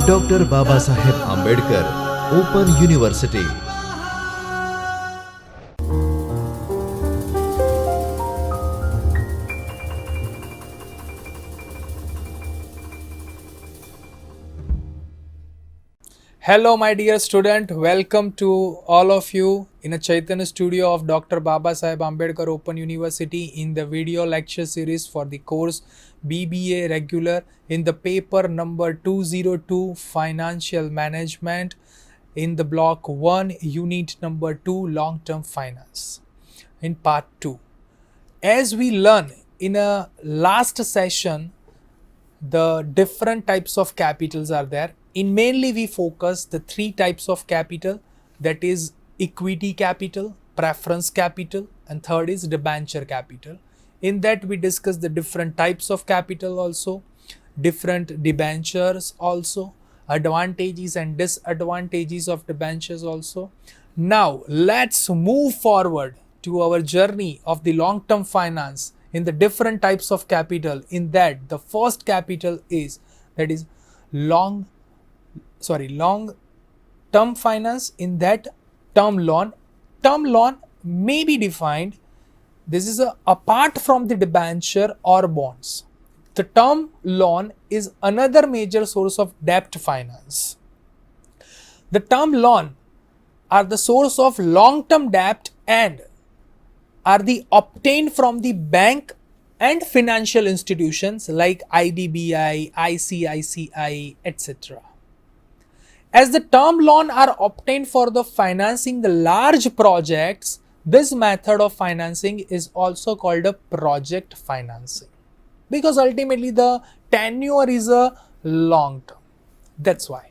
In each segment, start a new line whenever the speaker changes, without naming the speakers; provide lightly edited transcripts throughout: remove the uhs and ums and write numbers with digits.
Doctor Babasaheb Ambedkar open university.
Hello my dear student, welcome to all of you in a Chaitanya studio of Dr. Babasaheb Ambedkar Open University in the video lecture series for the course BBA regular in the paper number 202 Financial Management in the block 1 unit number 2 long term finance in part 2. As we learn in a last session, the different types of capitals are there. In mainly we focus the three types of capital, that is equity capital, preference capital, and third is debenture capital. In that we discuss the different types of capital also, different debentures also, advantages and disadvantages of debentures also. Now let's move forward to our journey of the long-term finance in the different types of capital. In that the first capital is long term finance. In that term loan may be defined, this is apart from the debenture or bonds. The term loan is another major source of debt finance. The term loan are the source of long term debt and are the obtained from the bank and financial institutions like IDBI, ICICI, etc. As the term loan are obtained for the financing the large projects, this method of financing is also called a project financing, because ultimately the tenure is a long term. That's why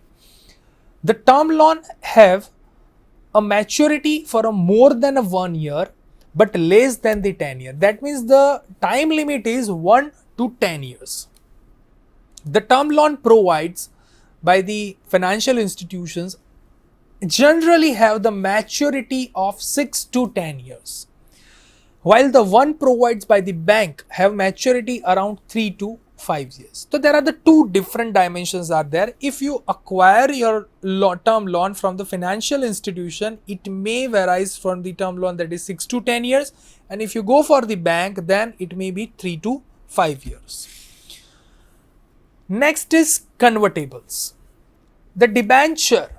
the term loan have a maturity for a more than a 1 year but less than the 10 year. That means the time limit is 1 to 10 years. The term loan provides by the financial institutions generally have the maturity of 6 to 10 years, while the one provides by the bank have maturity around 3 to 5 years. So there are the two different dimensions are there. If you acquire your term loan from the financial institution, it may varies from the term loan that is 6 to 10 years, and if you go for the bank, then it may be 3 to 5 years. Next is convertibles. The debenture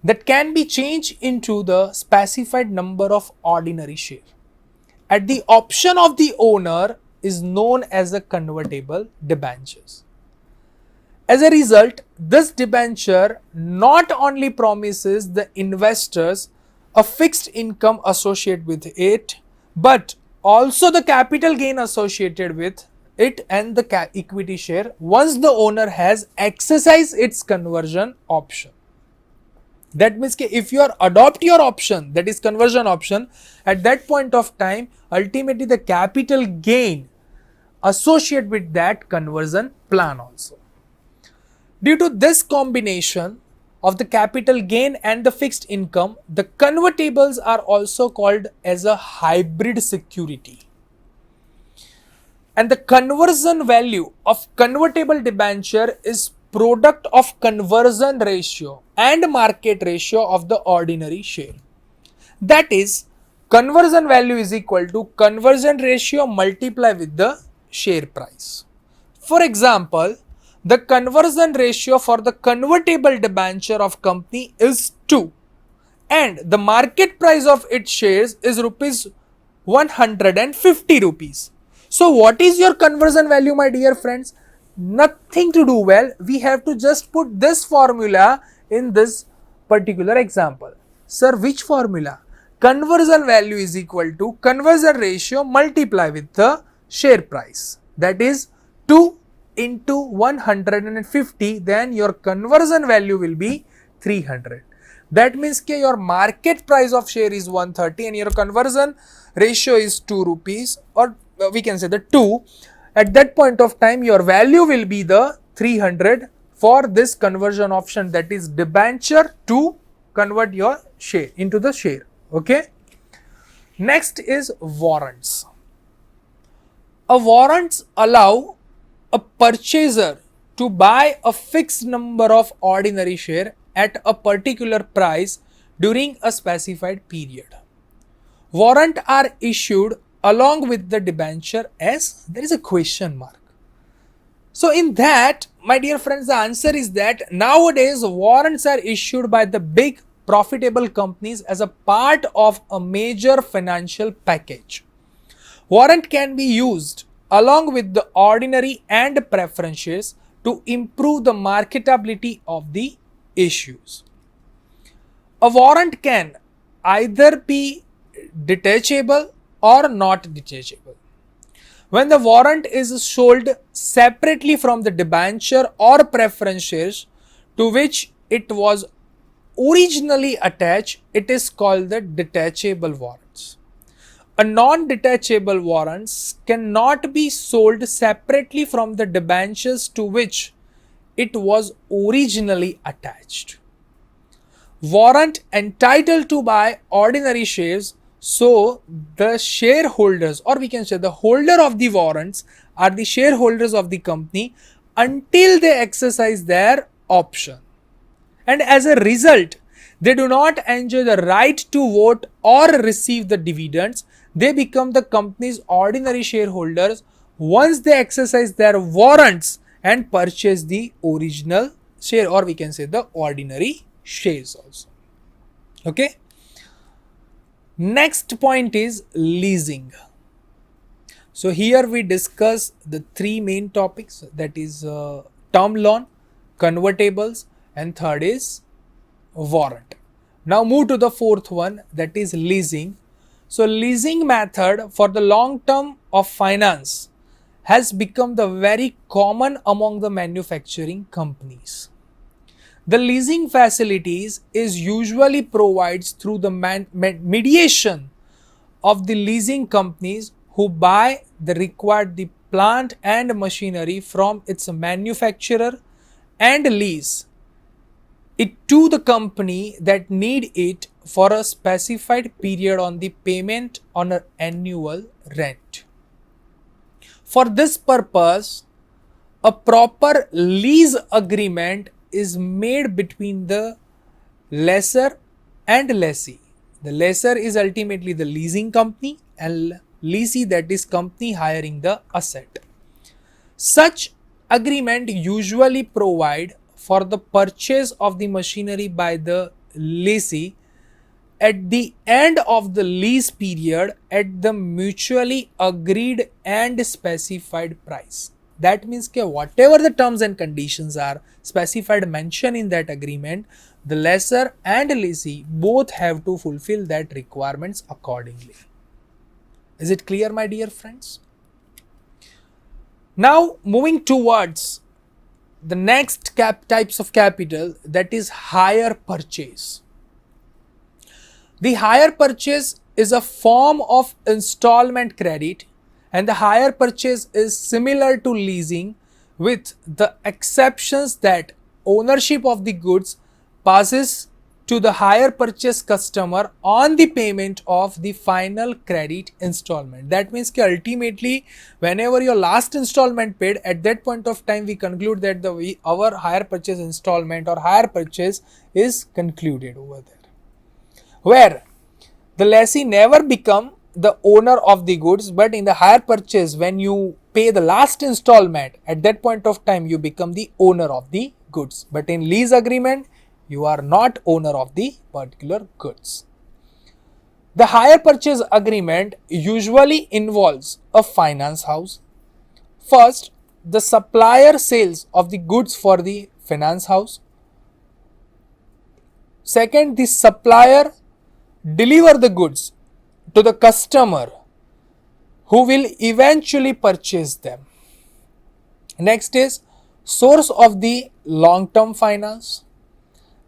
that can be changed into the specified number of ordinary share at the option of the owner is known as a convertible debentures. As a result, this debenture not only promises the investors a fixed income associated with it, but also the capital gain associated with it and the equity share once the owner has exercised its conversion option. That means if you adopt your option, that is conversion option, at that point of time, ultimately the capital gain associated with that conversion plan also. Due to this combination of the capital gain and the fixed income, the convertibles are also called as a hybrid security. And the conversion value of convertible debenture is product of conversion ratio and market ratio of the ordinary share. That is, conversion value is equal to conversion ratio multiplied with the share price. For example, the conversion ratio for the convertible debenture of company is 2 and the market price of its shares is rupees 150 rupees. So what is your conversion value, my dear friends? Nothing to do. Well, we have to just put this formula in this particular example. Sir, which formula? Conversion value is equal to conversion ratio multiplied with the share price. That is 2 into 150, then your conversion value will be 300. That means your market price of share is 130 and your conversion ratio is 2 rupees, or we can say the 2. At that point of time, your value will be the 300 for this conversion option, that is debenture to convert your share into the share. Okay. Next is warrants. A warrants allow a purchaser to buy a fixed number of ordinary share at a particular price during a specified period. Warrant are issued along with the debenture as there is a question mark. So in that, my dear friends, the answer is that nowadays warrants are issued by the big profitable companies as a part of a major financial package. Warrant can be used along with the ordinary and preference shares to improve the marketability of the issues. A warrant can either be detachable or not detachable. When the warrant is sold separately from the debenture or preference shares to which it was originally attached, it is called the detachable warrants. A non-detachable warrants cannot be sold separately from the debentures to which it was originally attached. Warrant entitled to buy ordinary shares, so the shareholders, or we can say the holder of the warrants, are the shareholders of the company until they exercise their option. And as a result, they do not enjoy the right to vote or receive the dividends. They become the company's ordinary shareholders once they exercise their warrants and purchase the original share, or we can say the ordinary shares also. Okay. Next point is leasing. So here we discuss the three main topics, that is term loan, convertibles, and third is warrant. Now move to the fourth one, that is leasing. So leasing method for the long term of finance has become the very common among the manufacturing companies. The leasing facilities is usually provided through the mediation of the leasing companies who buy the required the plant and machinery from its manufacturer and lease it to the company that need it for a specified period on the payment on an annual rent. For this purpose, a proper lease agreement is made between the lessor and lessee. The lessor is ultimately the leasing company and lessee, that is company hiring the asset. Such agreement usually provide for the purchase of the machinery by the lessee at the end of the lease period at the mutually agreed and specified price. That means that whatever the terms and conditions are specified mentioned in that agreement, the lessor and lessee both have to fulfill that requirements accordingly. Is it clear, my dear friends? Now moving towards the next types of capital, that is hire purchase. The hire purchase is a form of installment credit, and the hire purchase is similar to leasing with the exceptions that ownership of the goods passes to the hire purchase customer on the payment of the final credit installment. That means that ultimately whenever your last installment paid, at that point of time we conclude that our hire purchase installment or hire purchase is concluded over there, where the lessee never become the owner of the goods, but in the hire purchase, when you pay the last installment, at that point of time you become the owner of the goods. But in lease agreement, you are not owner of the particular goods. The hire purchase agreement usually involves a finance house. First, the supplier sales of the goods for the finance house. Second, the supplier deliver the goods to the customer who will eventually purchase them. Next is source of the long-term finance.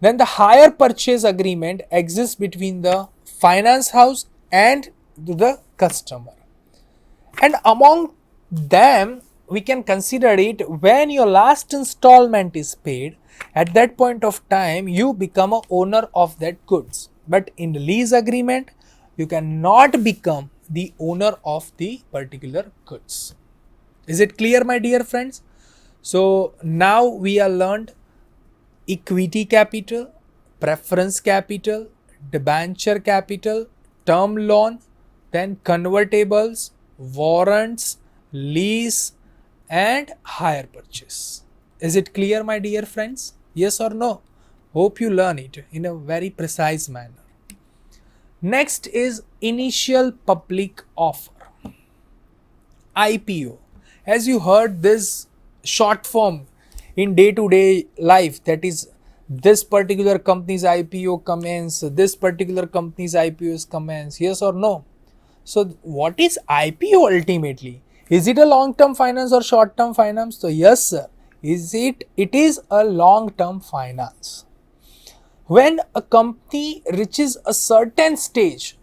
Then the hire purchase agreement exists between the finance house and the customer. And among them, we can consider it when your last installment is paid, at that point of time you become a owner of that goods. But in the lease agreement, you cannot become the owner of the particular goods. Is it clear, my dear friends? So now we are learned equity capital, preference capital, debenture capital, term loan, then convertibles, warrants, lease, and hire purchase. Is it clear, my dear friends? Yes or no? Hope you learn it in a very precise manner. Next is initial public offer, IPO. As you heard this short form in day-to-day life, that is, this particular company's IPO commence, this particular company's IPOs commence, yes or no? So what is IPO ultimately? Is it a long-term finance or short-term finance? So yes, sir. It is a long-term finance. When a company reaches a certain stage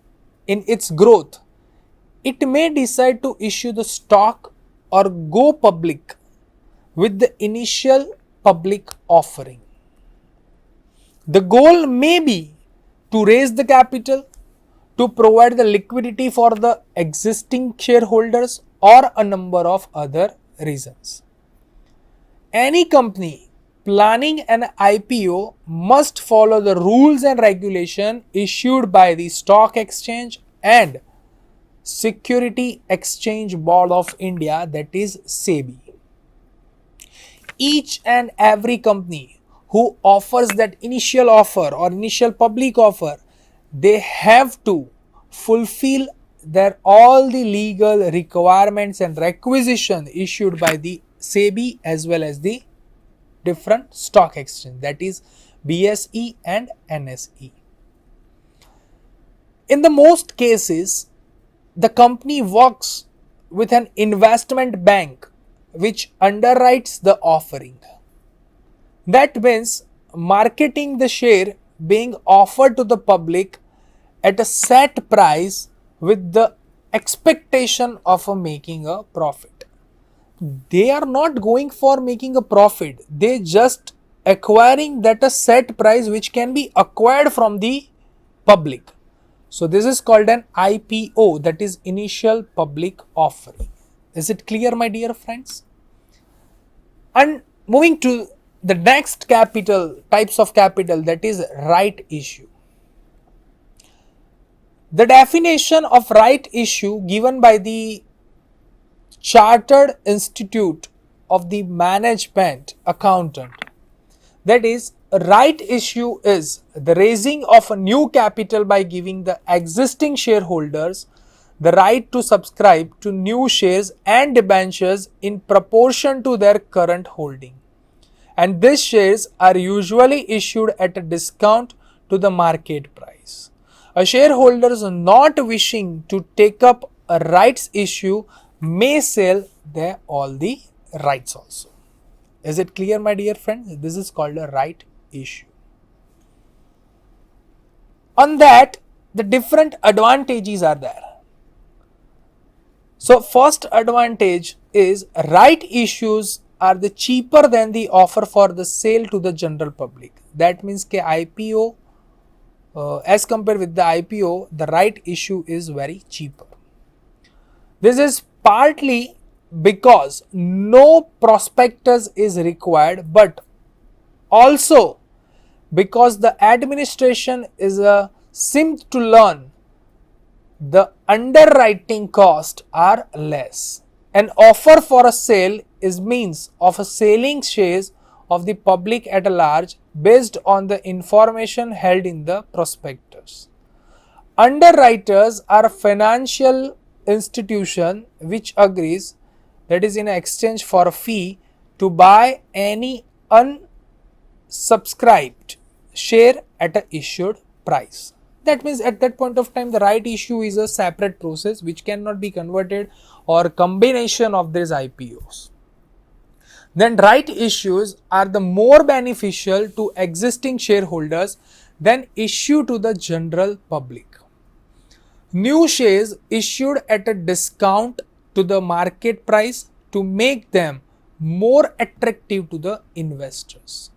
in its growth, it may decide to issue the stock or go public with the initial public offering. The goal may be to raise the capital, to provide the liquidity for the existing shareholders, or a number of other reasons. Any company planning an IPO must follow the rules and regulation issued by the Stock Exchange and Security Exchange Board of India, that is SEBI. Each and every company who offers that initial offer or initial public offer, they have to fulfill their all the legal requirements and requisition issued by the SEBI as well as the different stock exchange, that is BSE and NSE. In the most cases, the company works with an investment bank which underwrites the offering. That means marketing the share being offered to the public at a set price with the expectation of making a profit. They are not going for making a profit, they just acquiring that a set price which can be acquired from the public. So this is called an IPO, that is initial public offering. Is it clear, my dear friends? And moving to the next types of capital, that is right issue. The definition of right issue given by the Chartered Institute of the Management Accountant, that is, a right issue is the raising of a new capital by giving the existing shareholders the right to subscribe to new shares and debentures in proportion to their current holding. And these shares are usually issued at a discount to the market price. A shareholder not wishing to take up a rights issue may sell all the rights also. Is it clear, my dear friends? This is called a right issue. On that, the different advantages are there. So first advantage is right issues are the cheaper than the offer for the sale to the general public. That means ke IPO as compared with the IPO, the right issue is very cheaper. This is partly because no prospectus is required, but also because the administration is a sim to learn, the underwriting costs are less. An offer for a sale is means of a selling shares of the public at large based on the information held in the prospectus. Underwriters are a financial institution which agrees, that is in exchange for a fee, to buy any unsubscribed share at a issued price. That means at that point of time the right issue is a separate process which cannot be converted or combination of these IPOs. Then right issues are the more beneficial to existing shareholders than issue to the general public. New shares issued at a discount to the market price to make them more attractive to the investors.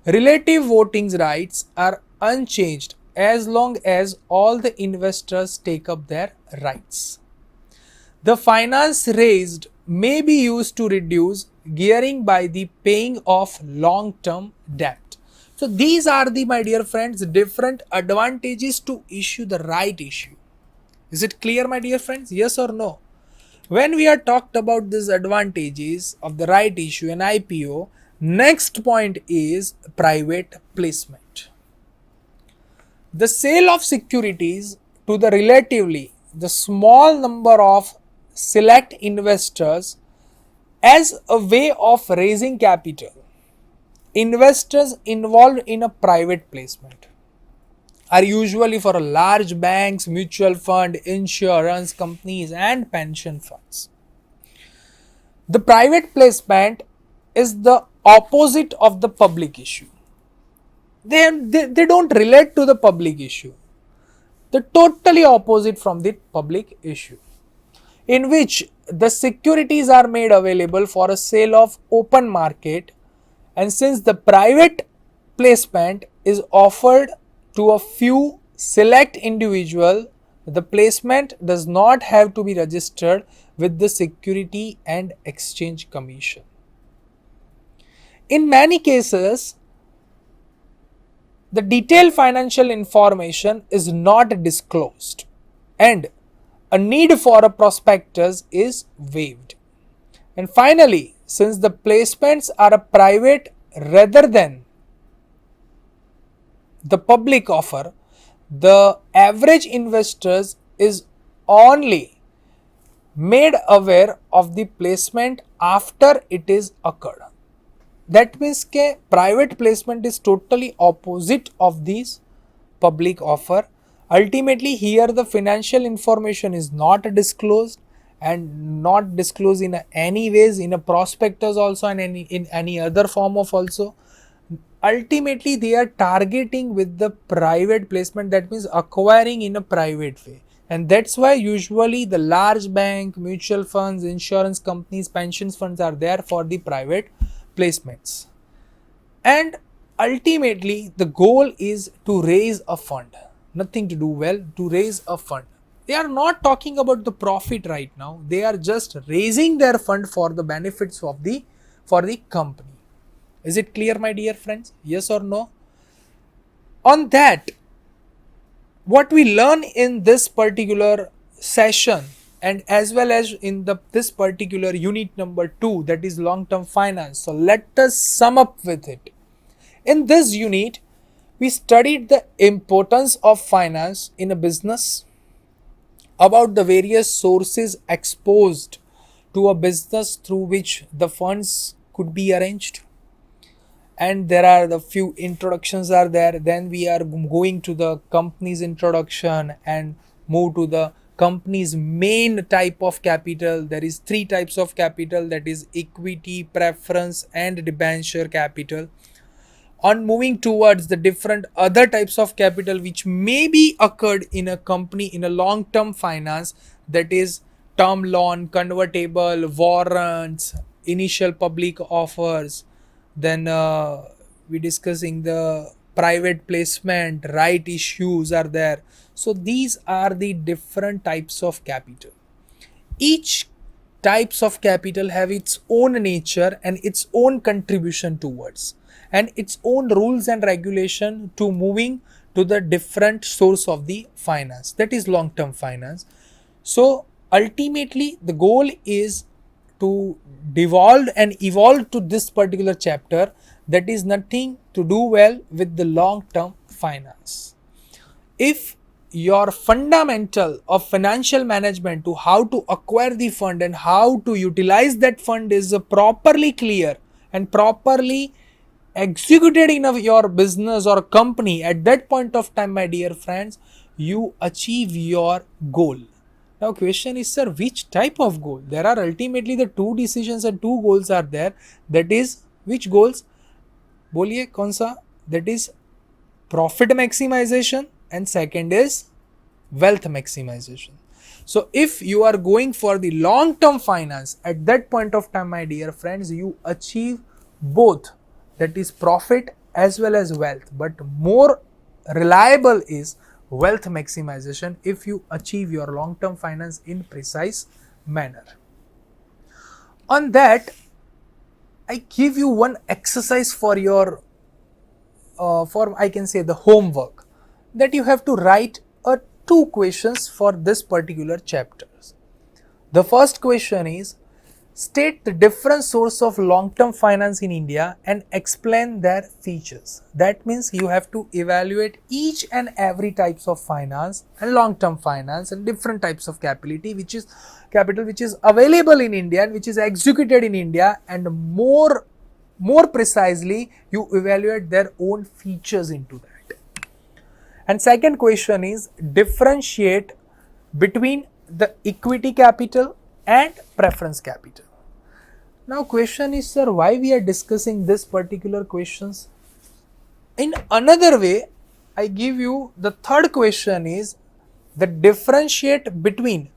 Relative voting rights are unchanged as long as all the investors take up their rights. The finance raised may be used to reduce gearing by the paying of long-term debt. So these are the, my dear friends, different advantages to issue the right issue. Is it clear, my dear friends? Yes or no? When we are talked about these advantages of the right issue and IPO, next point is private placement. The sale of securities to the relatively the small number of select investors as a way of raising capital. Investors involved in a private placement are usually for large banks, mutual fund, insurance companies and pension funds. The private placement is the opposite of the public issue. They don't relate to the public issue. They're totally opposite from the public issue, in which the securities are made available for a sale of open market, and since the private placement is offered to a few select individual, the placement does not have to be registered with the Security and Exchange Commission. In many cases, the detailed financial information is not disclosed and a need for a prospectus is waived. And finally, since the placements are a private rather than the public offer, the average investors is only made aware of the placement after it is occurred. That means that private placement is totally opposite of this public offer. Ultimately, here the financial information is not disclosed and not disclosed in any ways in a prospectus also and in any other form of also. Ultimately, they are targeting with the private placement, that means acquiring in a private way. And that's why usually the large bank, mutual funds, insurance companies, pensions funds are there for the private placements. And ultimately, the goal is to raise a fund. Nothing to do well, to raise a fund. They are not talking about the profit right now. They are just raising their fund for the benefits of the company. Is it clear, my dear friends? Yes or no? On that, what we learn in this particular session and as well as in this particular unit number 2, that is long-term finance. So let us sum up with it. In this unit, we studied the importance of finance in a business, about the various sources exposed to a business through which the funds could be arranged, and there are the few introductions are there. Then we are going to the company's introduction and move to the company's main type of capital. There is 3 types of capital, that is equity, preference and debenture capital. On moving towards the different other types of capital which may be occurred in a company in a long-term finance, that is term loan, convertible, warrants, initial public offers. Then we discussing the private placement, right issues are there. So these are the different types of capital. Each types of capital have its own nature and its own contribution towards, and its own rules and regulation to moving to the different source of the finance, that is long-term finance. So ultimately the goal is to devolve and evolve to this particular chapter, that is nothing to do well with the long-term finance. If your fundamental of financial management to how to acquire the fund and how to utilize that fund is properly clear and properly executed in your business or company, at that point of time, my dear friends, you achieve your goal. Now question is, sir, which type of goal? There are ultimately the 2 decisions and 2 goals are there. That is, which goals? Boliye kaun sa? That is profit maximization and second is wealth maximization. So if you are going for the long-term finance, at that point of time, my dear friends, you achieve both, that is profit as well as wealth, but more reliable is wealth maximization if you achieve your long-term finance in precise manner. On that, I give you one exercise for your for I can say the homework, that you have to write two questions for this particular chapters. The first question is, state the different source of long-term finance in India and explain their features. That means you have to evaluate each and every types of finance and long-term finance and different types of capital which is available in India and which is executed in India, and more precisely you evaluate their own features into that. And second question is, differentiate between the equity capital and preference capital. Now question is, sir, why we are discussing this particular questions? In another way, I give you the third question is the differentiate between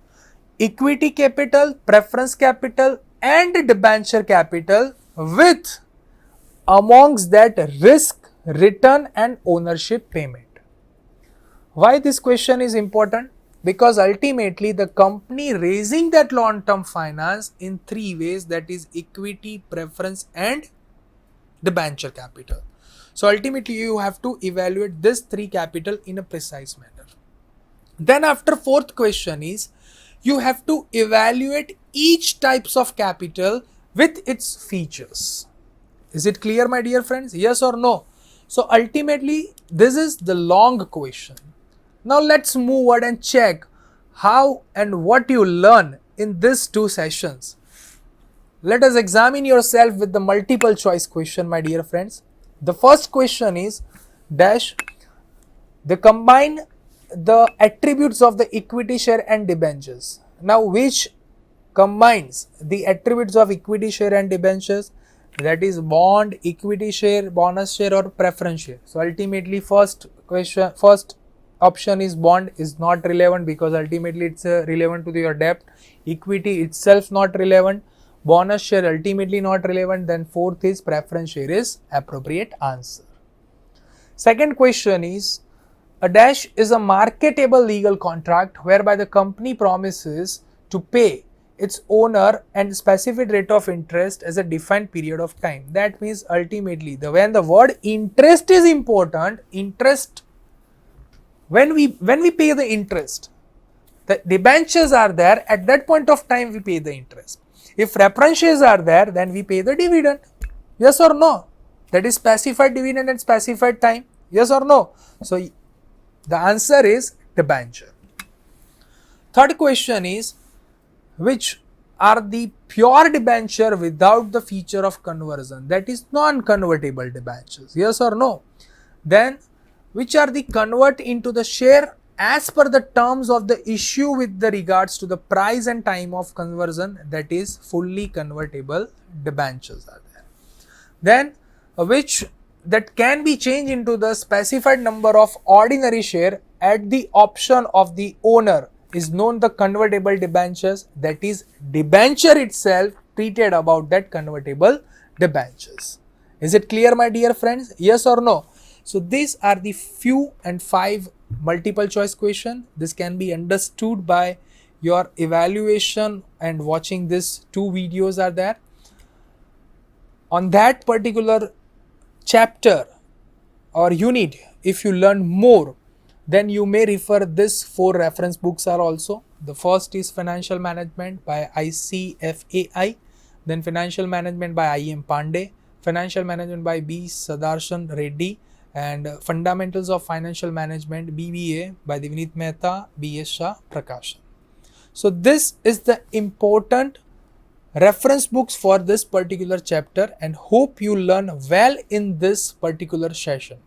equity capital, preference capital and debenture capital with amongst that risk, return and ownership payment. Why this question is important? Because ultimately the company raising that long-term finance in three ways, that is equity, preference and debenture capital. So ultimately you have to evaluate this three capital in a precise manner. Then after fourth question is, you have to evaluate each types of capital with its features. Is it clear, my dear friends? Yes or no? So ultimately this is the long question. Now let's move on and check how and what you learn in these two sessions. Let us examine yourself with the multiple choice question, my dear friends. The first question is dash the combine the attributes of the equity share and debentures. Now which combines the attributes of equity share and debentures? That is bond, equity share, bonus share or preference share. So ultimately first option is bond is not relevant because ultimately it's relevant to your debt. Equity itself not relevant. Bonus share ultimately not relevant. Then fourth is preference share is appropriate answer. Second question is, a dash is a marketable legal contract whereby the company promises to pay its owner and specific rate of interest as a defined period of time. That means ultimately when the word interest is important, interest when we pay the interest, the debentures are there, at that point of time we pay the interest. If reference shares are there, then we pay the dividend. Yes or no? That is specified dividend and specified time. Yes or no? So the answer is debenture. Third question is, which are the pure debenture without the feature of conversion, that is non-convertible debentures? Yes or no? Then which are the convert into the share as per the terms of the issue with the regards to the price and time of conversion, that is fully convertible debentures are there. Then which that can be changed into the specified number of ordinary share at the option of the owner is known the convertible debentures, that is debenture itself treated about that convertible debentures. Is it clear, my dear friends? Yes or no? So these are the few and 5 multiple choice question. This can be understood by your evaluation and watching these 2 videos are there. On that particular chapter or unit, if you learn more, then you may refer this 4 reference books are also. The first is Financial Management by ICFAI, then Financial Management by I.M. Pandey, Financial Management by B. Sadarshan Reddy, and Fundamentals of Financial Management BBA by Vinit Mehta, B.S. Shah, Prakashan. So this is the important reference books for this particular chapter, and hope you learn well in this particular session.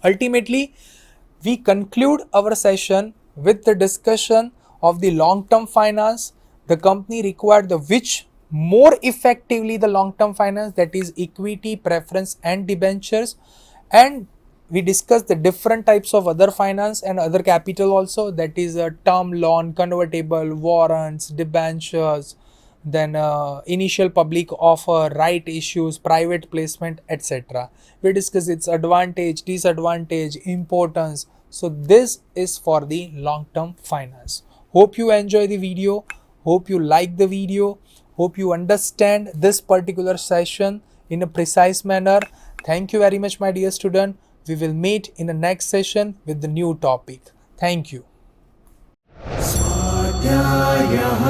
Ultimately, we conclude our session with the discussion of the long-term finance. The company required the which more effectively the long-term finance, that is equity, preference and debentures, and we discussed the different types of other finance and other capital also, that is a term loan, convertible, warrants, debentures, then initial public offer, right issues, private placement, etc. We discuss its advantage, disadvantage, importance. So this is for the long-term finance. Hope you enjoy the video. Hope you like the video. Hope you understand this particular session in a precise manner. Thank you very much, my dear student. We will meet in the next session with the new topic. Thank you.
स्वाध्यायः